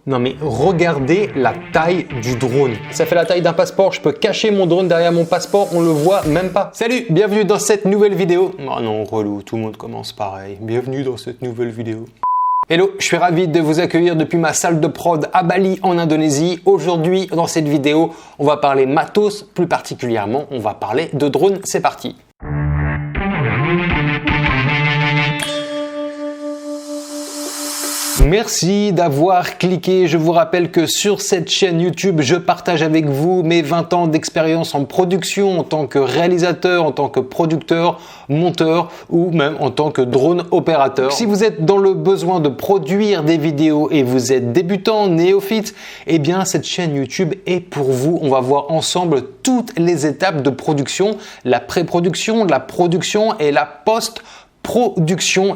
Non mais regardez la taille du drone. Ça fait la taille d'un passeport. Je peux cacher mon drone derrière mon passeport, on le voit même pas. Salut, bienvenue dans cette nouvelle vidéo. Oh non, relou, tout le monde commence pareil. Bienvenue dans cette nouvelle vidéo. Hello, je suis ravi de vous accueillir depuis ma salle de prod à Bali en Indonésie. Aujourd'hui, dans cette vidéo, on va parler matos, plus particulièrement, on va parler de drone. C'est parti. Merci d'avoir cliqué. Je vous rappelle que sur cette chaîne YouTube, je partage avec vous mes 20 ans d'expérience en production en tant que réalisateur, en tant que producteur, monteur ou même en tant que drone opérateur. Si vous êtes dans le besoin de produire des vidéos et vous êtes débutant, néophyte, eh bien cette chaîne YouTube est pour vous. On va voir ensemble toutes les étapes de production, la pré-production, la production et la post-production.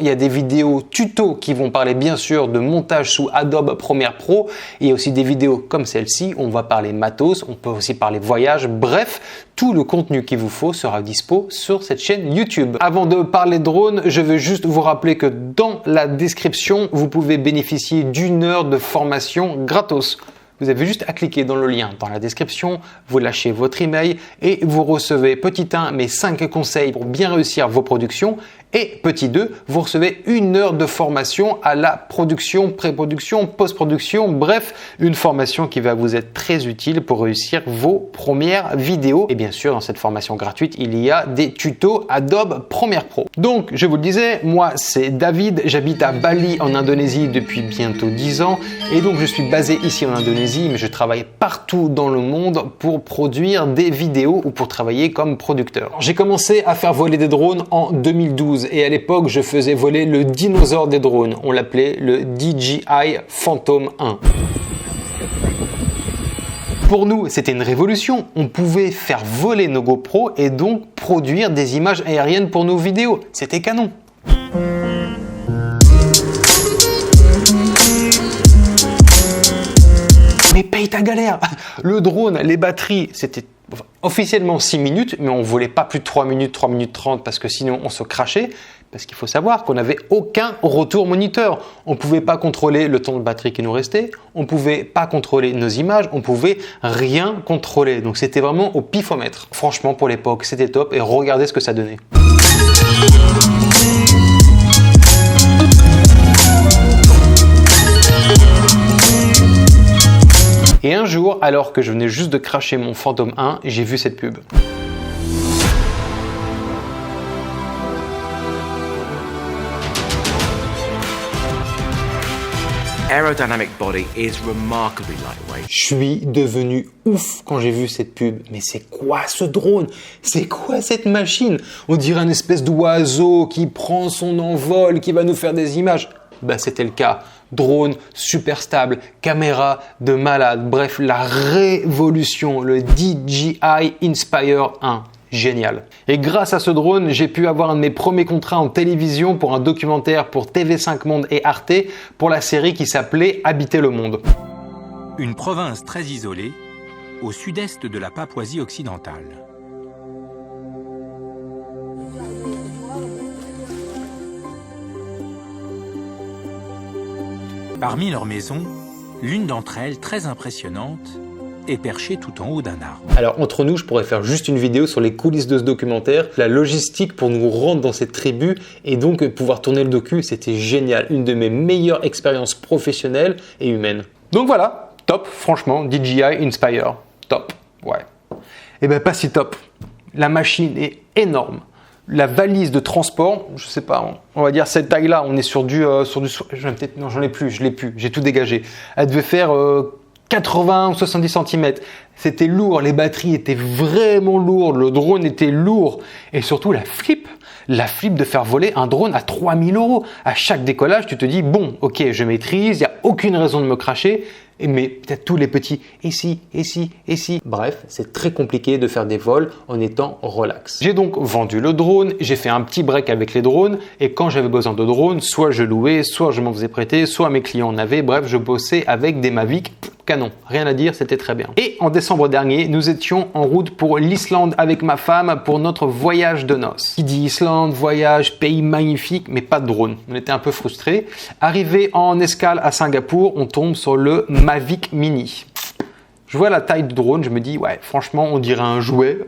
Il y a des vidéos tuto qui vont parler bien sûr de montage sous Adobe Premiere Pro. Il y a aussi des vidéos comme celle-ci. On va parler matos, on peut aussi parler voyage. Bref, tout le contenu qu'il vous faut sera dispo sur cette chaîne YouTube. Avant de parler drone, je veux juste vous rappeler que dans la description, vous pouvez bénéficier d'une heure de formation gratos. Vous avez juste à cliquer dans le lien dans la description, vous lâchez votre email et vous recevez petit 1 mes 5 conseils pour bien réussir vos productions et petit 2, vous recevez une heure de formation à la production, pré-production, post-production, bref, une formation qui va vous être très utile pour réussir vos premières vidéos. Et bien sûr, dans cette formation gratuite, il y a des tutos Adobe Premiere Pro. Donc, je vous le disais, moi c'est David, j'habite à Bali en Indonésie depuis bientôt 10 ans et donc je suis basé ici en Indonésie, mais je travaille partout dans le monde pour produire des vidéos ou pour travailler comme producteur. J'ai commencé à faire voler des drones en 2012 et à l'époque, je faisais voler le dinosaure des drones. On l'appelait le DJI Phantom 1. Pour nous, c'était une révolution. On pouvait faire voler nos GoPro et donc produire des images aériennes pour nos vidéos. C'était canon. Mais paye ta galère. Le drone, les batteries, c'était officiellement 6 minutes, mais on ne volait pas plus de 3 minutes, 3 minutes 30 parce que sinon on se crachait. Parce qu'il faut savoir qu'on n'avait aucun retour moniteur. On ne pouvait pas contrôler le temps de batterie qui nous restait. On ne pouvait pas contrôler nos images. On ne pouvait rien contrôler. Donc c'était vraiment au pifomètre. Franchement, pour l'époque, c'était top et regardez ce que ça donnait. Et un jour, alors que je venais juste de cracher mon Phantom 1, j'ai vu cette pub. Aerodynamic body is remarkably lightweight. Je suis devenu ouf quand j'ai vu cette pub. Mais c'est quoi ce drone? C'est quoi cette machine? On dirait une espèce d'oiseau qui prend son envol, qui va nous faire des images. Bah, c'était le cas. Drone super stable, caméra de malade, bref, la révolution, le DJI Inspire 1. Génial. Et grâce à ce drone, j'ai pu avoir un de mes premiers contrats en télévision pour un documentaire pour TV5 Monde et Arte pour la série qui s'appelait Habiter le monde. Une province très isolée au sud-est de la Papouasie occidentale. Parmi leurs maisons, l'une d'entre elles, très impressionnante, est perchée tout en haut d'un arbre. Alors entre nous, je pourrais faire juste une vidéo sur les coulisses de ce documentaire, la logistique pour nous rendre dans cette tribu et donc pouvoir tourner le docu, c'était génial. Une de mes meilleures expériences professionnelles et humaines. Donc voilà, top, franchement, DJI Inspire, top, ouais. Et ben pas si top, la machine est énorme. La valise de transport, je sais pas, on va dire cette taille-là, on est sur du non, j'en ai plus, je l'ai plus, j'ai tout dégagé. Elle devait faire 80 ou 70 cm. C'était lourd, les batteries étaient vraiment lourdes, le drone était lourd et surtout la flip de faire voler un drone à 3000 €. À chaque décollage, tu te dis bon, ok, je maîtrise, il n'y a aucune raison de me cracher. Mais peut-être tous les petits ici. Bref, c'est très compliqué de faire des vols en étant relax. J'ai donc vendu le drone, j'ai fait un petit break avec les drones et quand j'avais besoin de drones, soit je louais, soit je m'en faisais prêter, soit mes clients en avaient. Bref, je bossais avec des Mavic canon, rien à dire, c'était très bien. Et en décembre dernier, nous étions en route pour l'Islande avec ma femme pour notre voyage de noces. Qui dit Islande, voyage, pays magnifique, mais pas de drone. On était un peu frustrés. Arrivé en escale à Singapour, on tombe sur le Mavic Mini. Je vois la taille du drone, je me dis, ouais, franchement, on dirait un jouet,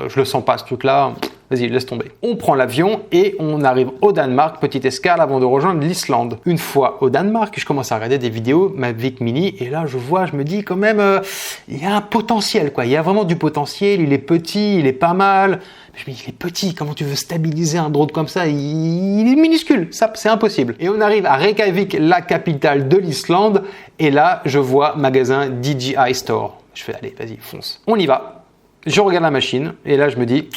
je le sens pas ce truc-là, vas-y, laisse tomber. On prend l'avion et on arrive au Danemark, petite escale avant de rejoindre l'Islande. Une fois au Danemark, je commence à regarder des vidéos Mavic Mini et là, je me dis quand même, il y a un potentiel, quoi. Il y a vraiment du potentiel, il est petit, il est pas mal. Je me dis, il est petit, comment tu veux stabiliser un drone comme ça? Il est minuscule, ça, c'est impossible. Et on arrive à Reykjavik, la capitale de l'Islande, et là, je vois magasin DJI Store. Je fais, allez, vas-y, fonce. On y va. Je regarde la machine, et là, je me dis,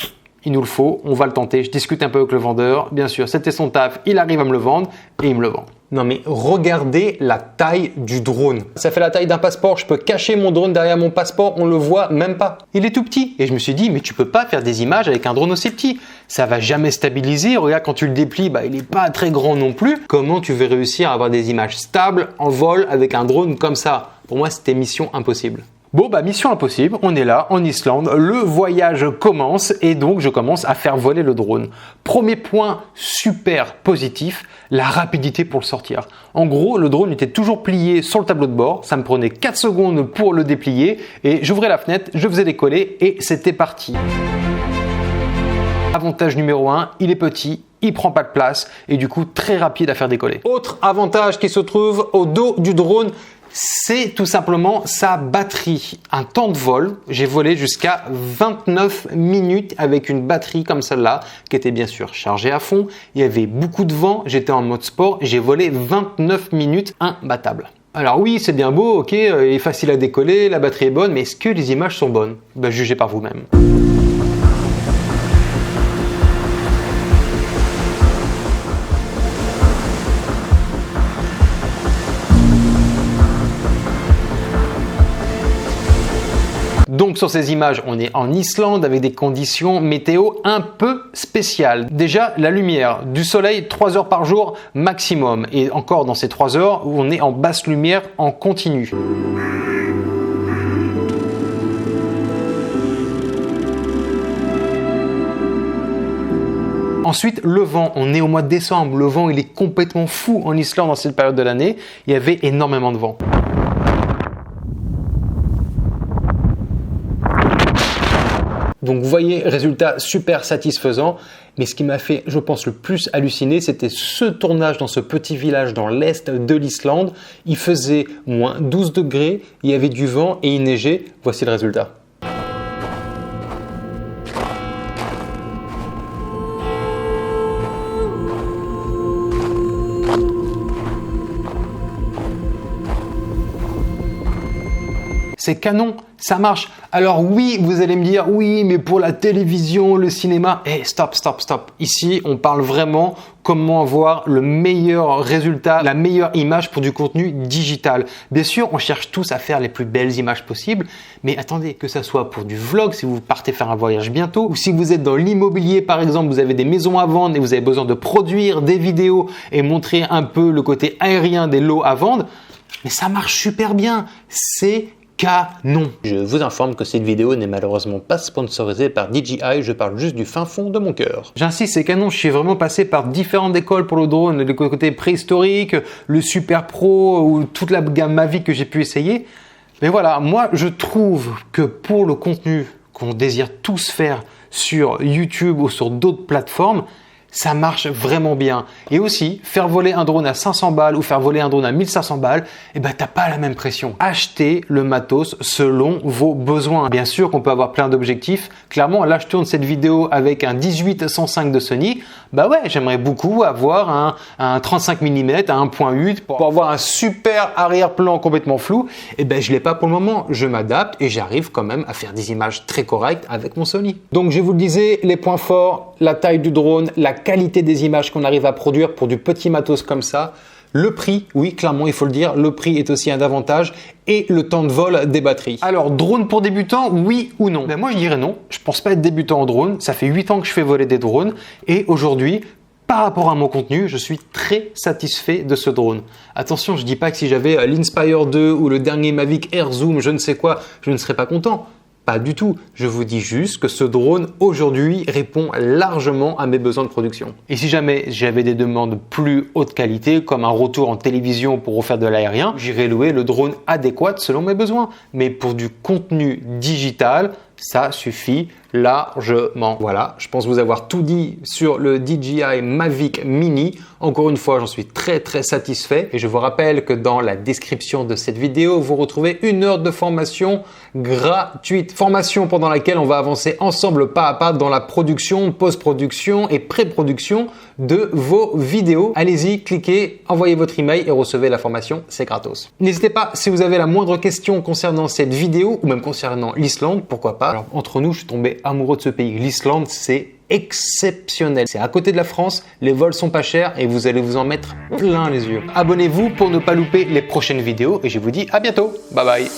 il nous le faut, on va le tenter. Je discute un peu avec le vendeur. Bien sûr, c'était son taf, il arrive à me le vendre, et il me le vend. Non mais regardez la taille du drone. Ça fait la taille d'un passeport. Je peux cacher mon drone derrière mon passeport, on le voit même pas. Il est tout petit. Et je me suis dit, mais tu peux pas faire des images avec un drone aussi petit. Ça va jamais stabiliser. Regarde, quand tu le déplies, il est pas très grand non plus. Comment tu veux réussir à avoir des images stables en vol avec un drone comme ça? Pour moi, c'était mission impossible. Bon, mission impossible, on est là, en Islande, le voyage commence et donc je commence à faire voler le drone. Premier point super positif, la rapidité pour le sortir. En gros, le drone était toujours plié sur le tableau de bord, ça me prenait 4 secondes pour le déplier et j'ouvrais la fenêtre, je faisais décoller et c'était parti. Avantage numéro 1, il est petit, il prend pas de place et du coup très rapide à faire décoller. Autre avantage qui se trouve au dos du drone, c'est tout simplement sa batterie. Un temps de vol, j'ai volé jusqu'à 29 minutes avec une batterie comme celle-là, qui était bien sûr chargée à fond. Il y avait beaucoup de vent, j'étais en mode sport, j'ai volé 29 minutes imbattable. Alors oui, c'est bien beau, ok, il est facile à décoller, la batterie est bonne, mais est-ce que les images sont bonnes? Jugez par vous-même. Donc sur ces images, on est en Islande avec des conditions météo un peu spéciales. Déjà, la lumière du soleil 3 heures par jour maximum. Et encore dans ces 3 heures où on est en basse lumière en continu. Ensuite, le vent, on est au mois de décembre, le vent il est complètement fou en Islande dans cette période de l'année. Il y avait énormément de vent. Donc vous voyez, résultat super satisfaisant, mais ce qui m'a fait, je pense, le plus halluciner, c'était ce tournage dans ce petit village dans l'est de l'Islande. Il faisait moins 12 degrés, il y avait du vent et il neigeait. Voici le résultat. C'est canon, ça marche. Alors oui, vous allez me dire, oui, mais pour la télévision, le cinéma, stop. Ici, on parle vraiment comment avoir le meilleur résultat, la meilleure image pour du contenu digital. Bien sûr, on cherche tous à faire les plus belles images possibles, mais attendez, que ça soit pour du vlog, si vous partez faire un voyage bientôt, ou si vous êtes dans l'immobilier, par exemple, vous avez des maisons à vendre et vous avez besoin de produire des vidéos et montrer un peu le côté aérien des lots à vendre, mais ça marche super bien. C'est canon. Je vous informe que cette vidéo n'est malheureusement pas sponsorisée par DJI, je parle juste du fin fond de mon cœur. J'insiste, c'est canon, je suis vraiment passé par différentes écoles pour le drone, le côté préhistorique, le Super Pro ou toute la gamme Mavic que j'ai pu essayer. Mais voilà, moi je trouve que pour le contenu qu'on désire tous faire sur YouTube ou sur d'autres plateformes, ça marche vraiment bien. Et aussi, faire voler un drone à 500 balles ou faire voler un drone à 1500 balles, t'as pas la même pression. Achetez le matos selon vos besoins. Bien sûr qu'on peut avoir plein d'objectifs. Clairement, là, je tourne cette vidéo avec un 18-105 de Sony. J'aimerais beaucoup avoir un 35 mm à 1.8 pour avoir un super arrière-plan complètement flou. Je l'ai pas pour le moment. Je m'adapte et j'arrive quand même à faire des images très correctes avec mon Sony. Donc, je vous le disais, les points forts, la taille du drone, la qualité des images qu'on arrive à produire pour du petit matos comme ça. Le prix, oui, clairement, il faut le dire, le prix est aussi un avantage et le temps de vol des batteries. Alors, drone pour débutants, oui ou non? Moi, je dirais non. Je pense pas être débutant en drone. Ça fait 8 ans que je fais voler des drones et aujourd'hui, Par rapport à mon contenu, je suis très satisfait de ce drone. Attention, je dis pas que si j'avais l'Inspire 2 ou le dernier Mavic Air Zoom, je ne sais quoi, je ne serais pas content. Pas du tout. Je vous dis juste que ce drone aujourd'hui répond largement à mes besoins de production. Et si jamais j'avais des demandes plus haute qualité, comme un retour en télévision pour refaire de l'aérien, j'irais louer le drone adéquat selon mes besoins. Mais pour du contenu digital, ça suffit largement. Voilà, je pense vous avoir tout dit sur le DJI Mavic Mini. Encore une fois, j'en suis très satisfait et je vous rappelle que dans la description de cette vidéo, vous retrouvez 1 heure de formation gratuite. Formation pendant laquelle on va avancer ensemble pas à pas dans la production, post-production et pré-production de vos vidéos. Allez-y, cliquez, envoyez votre email et recevez la formation, c'est gratos. N'hésitez pas, si vous avez la moindre question concernant cette vidéo ou même concernant l'Islande, pourquoi pas. Alors, entre nous, je suis tombé amoureux de ce pays. L'Islande, c'est exceptionnel. C'est à côté de la France, les vols sont pas chers et vous allez vous en mettre plein les yeux. Abonnez-vous pour ne pas louper les prochaines vidéos et je vous dis à bientôt. Bye bye.